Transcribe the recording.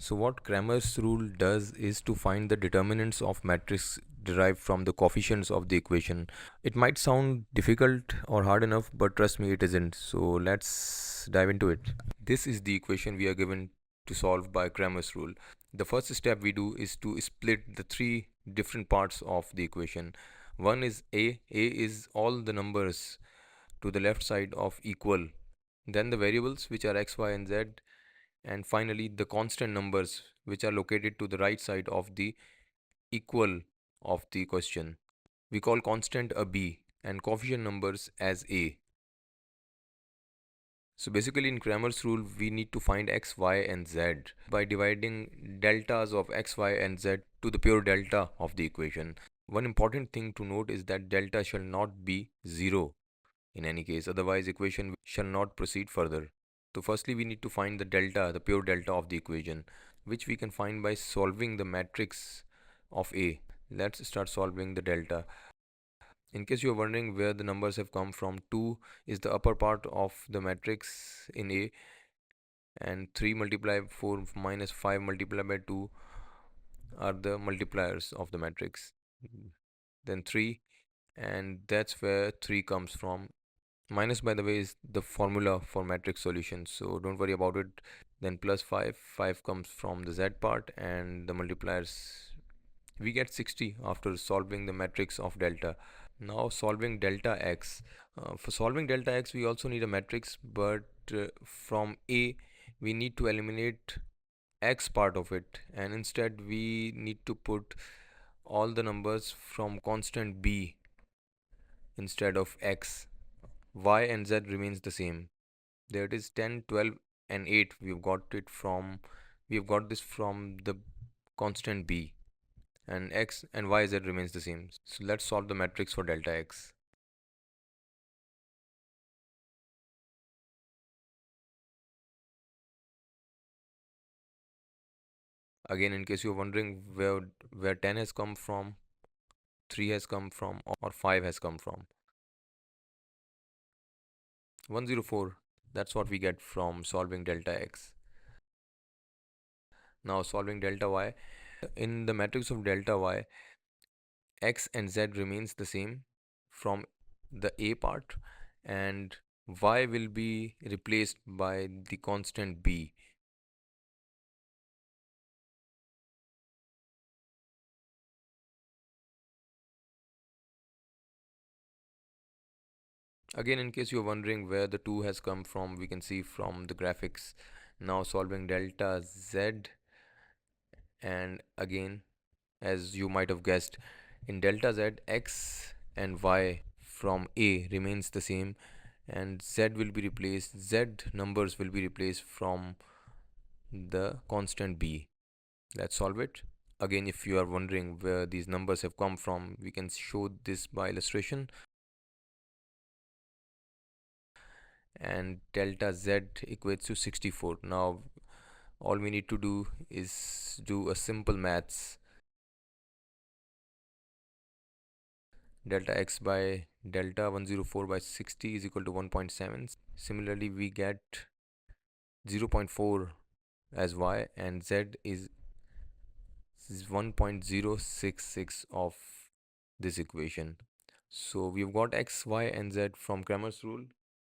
So what Cramer's rule does is to find the determinants of matrix derived from the coefficients of the equation. It might sound difficult or hard enough, but trust me, it isn't. So let's dive into it. This is the equation we are given to solve by Cramer's rule. The first step we do is to split the three different parts of the equation. One is A. A is all the numbers to the left side of equal. Then the variables, which are x, y, and z, and finally the constant numbers, which are located to the right side of the equal of the question. We call constant a b and coefficient numbers as a. So basically in Cramer's rule we need to find x, y, and z by dividing deltas of x, y, and z to the pure delta of the equation. One important thing to note is that delta shall not be 0 in any case, otherwise equation shall not proceed further. So firstly we need to find the delta, the pure delta of the equation, which we can find by solving the matrix of A. Let's start solving the delta. In case you are wondering where the numbers have come from, 2 is the upper part of the matrix in A, and 3 multiplied by 4 minus 5 multiplied by 2 are the multipliers of the matrix. Then 3, and that's where 3 comes from. Minus, by the way, is the formula for matrix solution, so don't worry about it. Then plus 5, 5 comes from the z part, and the multipliers, we get 60 after solving the matrix of delta. Now solving delta x. For solving delta x we also need a matrix, but from A we need to eliminate x part of it, and instead we need to put all the numbers from constant b instead of x. Y and z remains the same. There it is, 10, 12, and 8. We've got this from the constant b, and x and y z remains the same. So let's solve the matrix for delta x. Again, in case you're wondering where 10 has come from, 3 has come from, or 5 has come from, 104. That's what we get from solving delta x. Now solving delta y. In the matrix of delta y, x and z remains the same from the a part, and y will be replaced by the constant b. Again, in case you're wondering where the 2 has come from, we can see from the graphics. Now solving delta z, and again, as you might have guessed, in delta z, x and y from a remains the same, and z will be replaced, z numbers will be replaced from the constant b. Let's solve it. Again, if you are wondering where these numbers have come from, we can show this by illustration. And delta z equates to 64. Now all we need to do is do a simple maths. Delta x by delta 104 by 60 is equal to 1.7. Similarly, we get 0.4 as y, and z is 1.066 of this equation. So we've got x, y, and z from Cramer's rule.